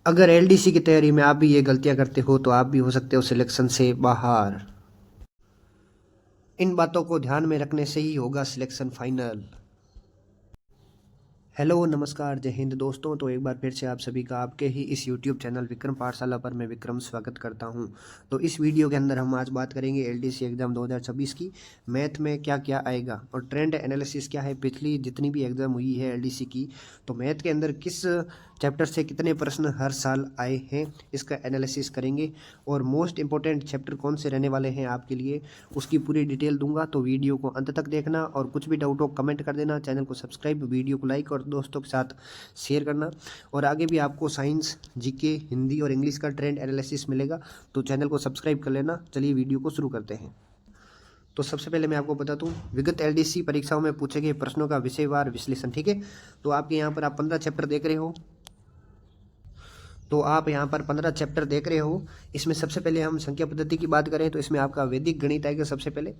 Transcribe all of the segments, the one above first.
अगर एलडीसी की तैयारी में आप भी ये गलतियां करते हो तो आप भी हो सकते हो सिलेक्शन से बाहर। इन बातों को ध्यान में रखने से ही होगा सिलेक्शन फाइनल। हेलो नमस्कार जय हिंद दोस्तों। तो एक बार फिर से आप सभी का आपके ही इस यूट्यूब चैनल विक्रम पाठशाला पर मैं विक्रम स्वागत करता हूं। तो इस वीडियो के अंदर हम आज बात करेंगे एलडीसी एग्ज़ाम 2026 की। मैथ में क्या क्या आएगा और ट्रेंड एनालिसिस क्या है, पिछली जितनी भी एग्ज़ाम हुई है एलडीसी की, तो मैथ के अंदर किस चैप्टर से कितने प्रश्न हर साल आए हैं इसका एनालिसिस करेंगे। और मोस्ट इंपॉर्टेंट चैप्टर कौन से रहने वाले हैं आपके लिए उसकी पूरी डिटेल दूंगा। तो वीडियो को अंत तक देखना और कुछ भी डाउट हो कमेंट कर देना, चैनल को सब्सक्राइब, वीडियो को लाइक और दोस्तों के साथ शेयर करना। और आगे भी आपको साइंस, जीके, हिंदी और इंग्लिश का ट्रेंड एनालिसिस मिलेगा, तो चैनल को सब्सक्राइब कर लेना। चलिए वीडियो को शुरू करते हैं। तो सबसे पहले मैं आपको बता दूं, विगत एलडीसी परीक्षाओं में पूछे गए प्रश्नों का विषयवार विश्लेषण। ठीक है, तो आपके यहाँ पर आप 15 चैप्टर देख रहे हो। तो आप यहाँ पर 15 चैप्टर देख रहे हो। इसमें सबसे पहले हम संख्या पद्धति की बात करें तो इसमें आपका वैदिक गणित आएगा सबसे पहले।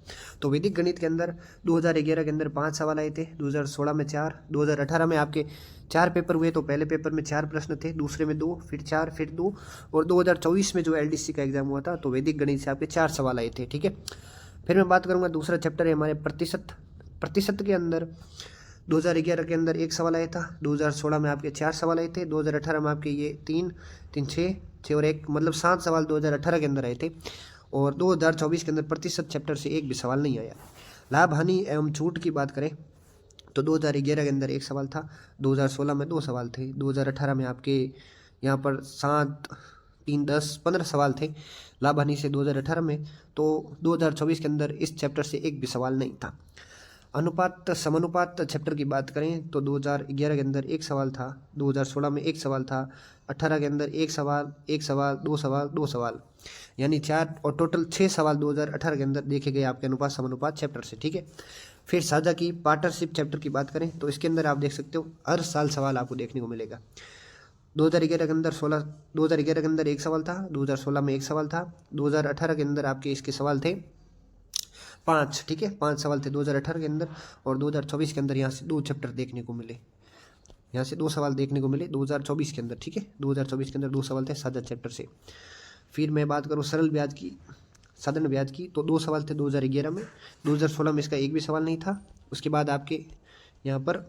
तो वैदिक गणित के अंदर 2011 के अंदर 5 सवाल आए थे, 2016 में 4, 2018 में आपके 4 पेपर हुए। तो पहले पेपर में 4 प्रश्न थे, दूसरे में 2, फिर 4, फिर 2, और 2024 में जो एलडीसी का एग्जाम हुआ था तो वैदिक गणित से आपके 4 सवाल आए थे। ठीक है, फिर मैं बात करूँगा दूसरा चैप्टर है हमारे प्रतिशत। प्रतिशत के अंदर 2011 के अंदर 1 सवाल आया था, 2016 में आपके 4 सवाल आए थे, 2018 में आपके ये 3 3 6 और 1 मतलब 7 सवाल 2018 के अंदर आए थे। और 2024 के अंदर प्रतिशत चैप्टर से एक भी सवाल नहीं आया। लाभ हानि एवं छूट की बात करें तो 2011 के अंदर 1 सवाल था, 2016 में 2 सवाल थे, 2018 में आपके यहाँ पर 7 3 10 15 सवाल थे लाभ हानि से 2018 में। तो 2024 के अंदर इस चैप्टर से एक भी सवाल नहीं था। अनुपात समानुपात चैप्टर की बात करें तो 2011 के अंदर 1 सवाल था, 2016 में 1 सवाल था, 18 के अंदर 1 सवाल 1 सवाल 2 सवाल 2 सवाल, यानी 4 और टोटल 6 सवाल 2018 के अंदर देखे गए आपके अनुपात समानुपात चैप्टर से। ठीक है, फिर साझा की पार्टनरशिप चैप्टर की बात करें तो इसके अंदर आप देख सकते हो हर साल सवाल आपको देखने को मिलेगा। 2011 के अंदर 1 सवाल था, 2016 में 1 सवाल था, 2018 के अंदर आपके इसके सवाल थे 5। ठीक है, 5 सवाल थे 2018 के अंदर। और 2024 के अंदर यहाँ से 2 चैप्टर देखने को मिले, यहाँ से 2 सवाल देखने को मिले 2024 के अंदर। ठीक है, 2024 के अंदर 2 सवाल थे साझा चैप्टर से। फिर मैं बात करूँ सरल ब्याज की, साधारण ब्याज की, तो 2 सवाल थे 2011 में, 2016 में इसका एक भी सवाल नहीं था। उसके बाद आपके यहाँ पर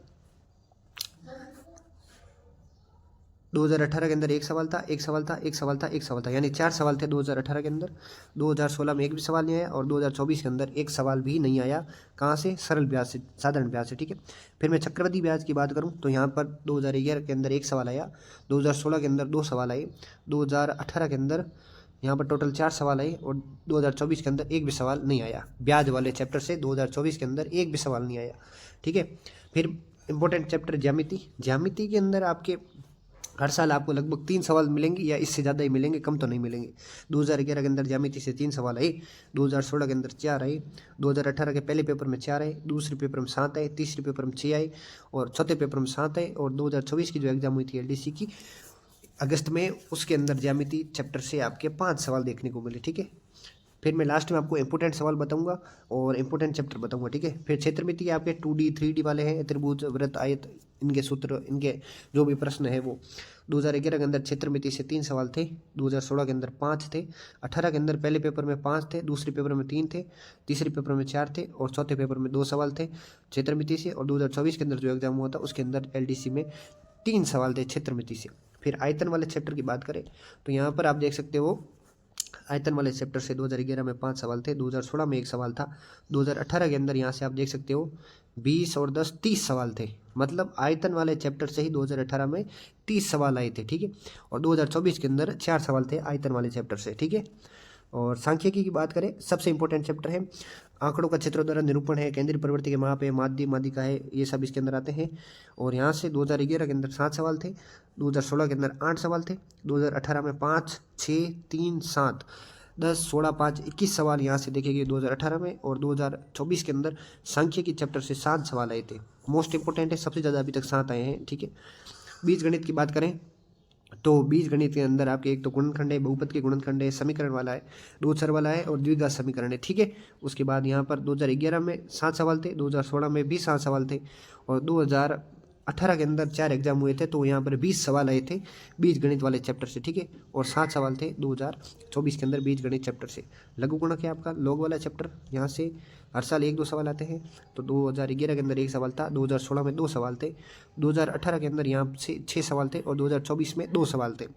2018 के अंदर 1 सवाल था, 1 सवाल था, 1 सवाल था, 1 सवाल था, यानी 4 सवाल थे 2018 के अंदर। 2016 में एक भी सवाल नहीं आया और 2024 के अंदर एक सवाल भी नहीं आया। कहाँ से? सरल ब्याज से, साधारण ब्याज से। ठीक है, फिर मैं चक्रवृद्धि ब्याज की बात करूँ तो यहाँ पर 2011 के अंदर 1 सवाल आया, 2016 के अंदर 2 सवाल आए, 2018 के अंदर यहाँ पर टोटल 4 सवाल आए और 2024 के अंदर एक भी सवाल नहीं आया। ब्याज वाले चैप्टर से 2024 के अंदर एक भी सवाल नहीं आया। ठीक है, फिर इंपॉर्टेंट चैप्टर ज्यामिति। ज्यामिति के अंदर आपके हर साल आपको लगभग 3 सवाल मिलेंगे या इससे ज़्यादा ही मिलेंगे, कम तो नहीं मिलेंगे। 2011 के अंदर ज्यामिति से 3 सवाल आए, 2016 के अंदर 4 आए, 2018 के पहले पेपर में 4 आए, दूसरे पेपर में 7 आए, तीसरे पेपर में 6 आए और चौथे पेपर में 7 आए। और 2024 की जो एग्जाम हुई थी एलडीसी की अगस्त में, उसके अंदर ज्यामिति चैप्टर से आपके 5 सवाल देखने को मिले। ठीक है, फिर मैं लास्ट में आपको इंपॉर्टेंट सवाल बताऊंगा और इंपॉर्टेंट चैप्टर बताऊंगा। ठीक है, फिर क्षेत्रमिति आपके 2D 3D वाले हैं, त्रिभुज, वृत्त, आयत, इनके सूत्र, इनके जो भी प्रश्न है वो। 2011 के अंदर क्षेत्रमिति से 3 सवाल थे, 2016 के अंदर 5 थे, 18 के अंदर पहले पेपर में 5 थे, दूसरे पेपर में 3 थे, तीसरे पेपर में 4 थे और चौथे पेपर में 2 सवाल थे क्षेत्रमिति से। और 2024 के अंदर जो एग्जाम हुआ था उसके अंदर एलडीसी में 3 सवाल थे क्षेत्रमिति से। फिर आयतन वाले चैप्टर की बात करें तो यहाँ पर आप देख सकते हो आयतन वाले चैप्टर से 2011 में 5 सवाल थे, 2016 में 1 सवाल था, 2018 के अंदर यहाँ से आप देख सकते हो 20 और 10 30 सवाल थे। मतलब आयतन वाले चैप्टर से ही 2018 में 30 सवाल आए थे। ठीक है, और 2024 के अंदर 4 सवाल थे आयतन वाले चैप्टर से। ठीक है, और सांख्यिकी की बात करें सबसे इंपॉर्टेंट चैप्टर है आंकड़ों का क्षेत्रों द्वारा निरूपण है, केंद्रीय प्रवृत्ति के माप है, माध्य माध्यिका है, ये सब इसके अंदर आते हैं। और यहाँ से 2011 के अंदर 7 सवाल थे, 2016 के अंदर 8 सवाल थे, 2018 में 5 6 3 7 10 16 5 21 सवाल यहाँ से देखे गए 2018 में। और 2024 के अंदर सांख्यिकी चैप्टर से 7 सवाल आए थे। मोस्ट इंपॉर्टेंट है, सबसे ज़्यादा अभी तक 7 आए हैं। ठीक है, बीजगणित की बात करें तो बीजगणित के अंदर आपके एक तो गुणनखंड है, बहुपद के गुणनखंड है, समीकरण वाला है, दो चर वाला है और द्विघात समीकरण है। ठीक है, उसके बाद यहाँ पर 2011 में 7 सवाल थे, 2016 में भी 7 सवाल थे और 2018 के अंदर 4 एग्जाम हुए थे, तो यहाँ पर 20 सवाल आए थे बीज गणित वाले चैप्टर से, ठीक है। और 7 सवाल थे 2024 के अंदर बीज गणित चैप्टर से। लघु गुणक है आपका लॉग वाला चैप्टर, यहाँ से हर साल 1-2 सवाल आते हैं। तो 2011 के अंदर 1 सवाल था, 2016 में 2 सवाल थे, 2018 के अंदर यहाँ से 6 सवाल थे, और 2024 में 2 सवाल थे।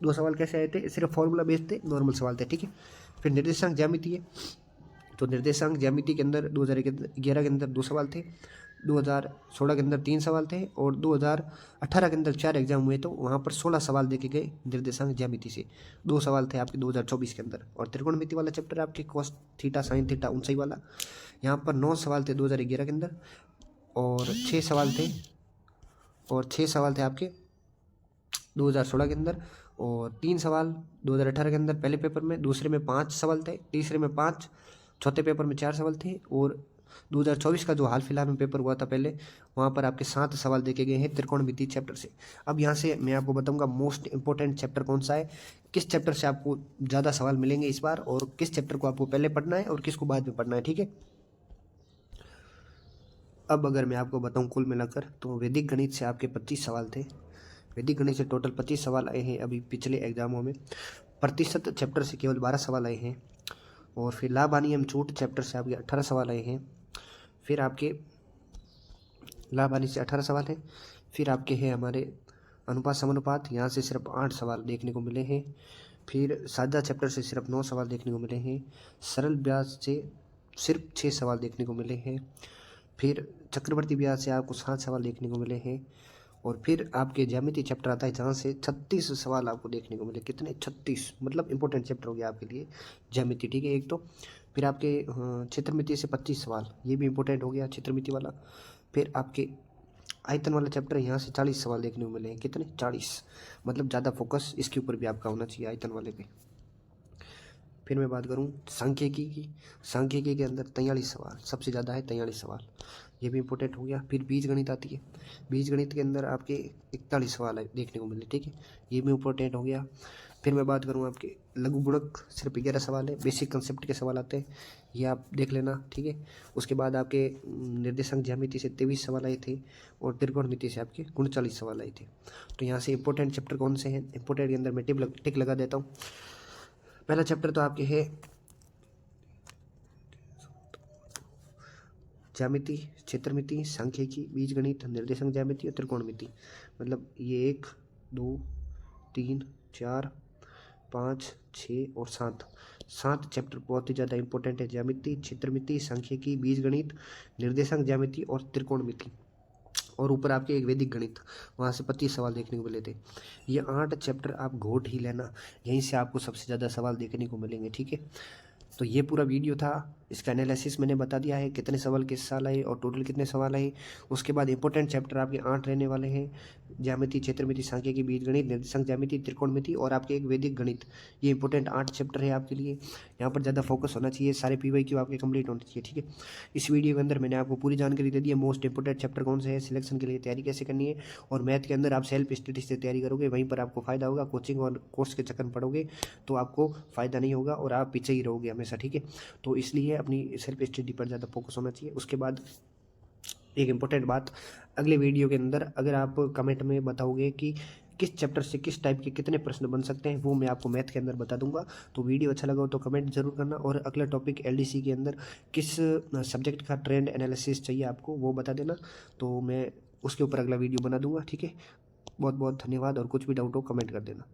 2 सवाल कैसे आए थे? सिर्फ फॉर्मूला बेस्ड थे, नॉर्मल सवाल थे, ठीक है। फिर निर्देशांक ज्यामिति है, तो निर्देशांक ज्यामिति के अंदर 2011 के अंदर 2 सवाल थे, 2016 के अंदर 3 सवाल थे, और 2018 के अंदर 4 एग्जाम हुए, तो वहाँ पर 16 सवाल देखे गए निर्देशांक ज्यामिति से। 2 सवाल थे आपके 2024 के अंदर। और त्रिकोणमिति वाला चैप्टर आपके कॉस थीटा साइन थीटा ऊंचाई वाला, यहाँ पर 9 सवाल थे 2011 के अंदर, और 6 सवाल थे आपके 2016 के अंदर, और 3 सवाल 2018 के अंदर पहले पेपर में, दूसरे में 5 सवाल थे, तीसरे में 5, चौथे पेपर में 4 सवाल थे, और 2024 का जो हाल फिलहाल में पेपर हुआ था पहले, वहाँ पर आपके 7 सवाल देखे गए हैं त्रिकोणमिति चैप्टर से। अब यहाँ से मैं आपको बताऊंगा मोस्ट इंपॉर्टेंट चैप्टर कौन सा है, किस चैप्टर से आपको ज़्यादा सवाल मिलेंगे इस बार, और किस चैप्टर को आपको पहले पढ़ना है और किसको बाद में पढ़ना है, ठीक है। अब अगर मैं आपको बताऊं कुल मिलाकर, तो वैदिक गणित से आपके 25 सवाल थे, वैदिक गणित से टोटल 25 सवाल आए हैं अभी पिछले एग्जामों में। प्रतिशत चैप्टर से केवल 12 सवाल आए हैं, और फिर लाभ हानि एवं छूट चैप्टर से आपके 18 सवाल आए हैं। फिर आपके लाभ हानि से 18 सवाल हैं। फिर आपके हैं हमारे अनुपात समानुपात, यहाँ से सिर्फ 8 सवाल देखने को मिले हैं। फिर साझा चैप्टर से सिर्फ 9 सवाल देखने को मिले हैं। सरल ब्याज से सिर्फ 6 सवाल देखने को मिले हैं। फिर चक्रवर्ती ब्याज से आपको 7 सवाल देखने को मिले हैं। और फिर आपके ज्यामिति चैप्टर आता है, जहाँ से 36 सवाल आपको देखने को मिले। कितने? 36, मतलब इंपॉर्टेंट चैप्टर हो गया आपके लिए ज्यामिति, ठीक है। एक तो फिर आपके क्षेत्रमिति से 25 सवाल, ये भी इंपॉर्टेंट हो गया क्षेत्रमिति वाला। फिर आपके आयतन वाला चैप्टर, यहाँ से 40 सवाल देखने को मिले हैं। कितने? 40, मतलब ज़्यादा फोकस इसके ऊपर भी आपका होना चाहिए, आयतन वाले पे। फिर मैं बात करूँ सांख्यिकी की, सांख्यिकी के अंदर 43 सवाल सबसे ज़्यादा है, 43 सवाल, ये भी इंपॉर्टेंट हो गया। फिर बीज गणित आती है, बीज गणित के अंदर आपके 41 सवाल देखने को मिले, ठीक है, ये भी इंपॉर्टेंट हो गया। फिर मैं बात करूँ आपके लघु गुणक, सिर्फ 11 सवाल है, बेसिक कंसेप्ट के सवाल आते हैं, ये आप देख लेना, ठीक है। उसके बाद आपके निर्देशांक ज्यामिति से 23 सवाल आए थे, और त्रिकोणमिति से आपके 39 सवाल आए थे। तो यहाँ से इंपॉर्टेंट चैप्टर कौन से हैं, इंपॉर्टेंट के अंदर मैं टिक लगा देता हूँ। पहला चैप्टर तो आपके है ज्यामिति, क्षेत्रमिति, सांख्यिकी, बीजगणित, निर्देशांक ज्यामिति और त्रिकोणमिति। मतलब ये 1, 2, 3, 4, 5, 6 और 7 चैप्टर बहुत ही ज़्यादा इंपॉर्टेंट है। ज्यामिति, क्षेत्रमिति, सांख्यिकी, बीजगणित, निर्देशांक ज्यामिति और त्रिकोणमिति। और ऊपर आपके एक वैदिक गणित, वहाँ से 25 सवाल देखने को मिले थे। ये 8 चैप्टर आप घोट ही लेना, यहीं से आपको सबसे ज़्यादा सवाल देखने को मिलेंगे, ठीक है। तो ये पूरा वीडियो था, इसका एनालिसिस मैंने बता दिया है, कितने सवाल किस साल आए और टोटल कितने सवाल आए। उसके बाद इंपॉर्टेंट चैप्टर आपके 8 रहने वाले हैं, ज्यामिति, क्षेत्रमिति, सांख्यिकी, बीजगणित, निर्देशांक ज्यामिति, त्रिकोणमिति और आपके एक वैदिक गणित। ये इंपॉर्टेंट 8 चैप्टर है आपके लिए, यहाँ पर ज़्यादा फोकस होना चाहिए, सारे PYQ आपके कंप्लीट होने चाहिए, ठीक है। इस वीडियो के अंदर मैंने आपको पूरी जानकारी दे दी है, मोस्ट इंपॉर्टेंट चैप्टर कौन से है, सिलेक्शन के लिए तैयारी कैसे करनी है, और मैथ के अंदर आप सेल्फ स्टडी से तैयारी करोगे, वहीं पर आपको फायदा होगा। कोचिंग और कोर्स के चक्कर में पढ़ोगे तो आपको फ़ायदा नहीं होगा और आप पीछे ही रहोगे हमेशा, ठीक है। तो इसलिए अपनी सेल्फ स्टडी पर ज़्यादा फोकस होना चाहिए। उसके बाद एक इम्पोर्टेंट बात, अगले वीडियो के अंदर अगर आप कमेंट में बताओगे कि किस चैप्टर से किस टाइप के कितने प्रश्न बन सकते हैं, वो मैं आपको मैथ के अंदर बता दूंगा। तो वीडियो अच्छा लगा हो तो कमेंट जरूर करना। और अगला टॉपिक LDC के अंदर किस सब्जेक्ट का ट्रेंड एनालिसिस चाहिए आपको, वो बता देना, तो मैं उसके ऊपर अगला वीडियो बना दूंगा, ठीक है। बहुत बहुत धन्यवाद, और कुछ भी डाउट हो कमेंट कर देना।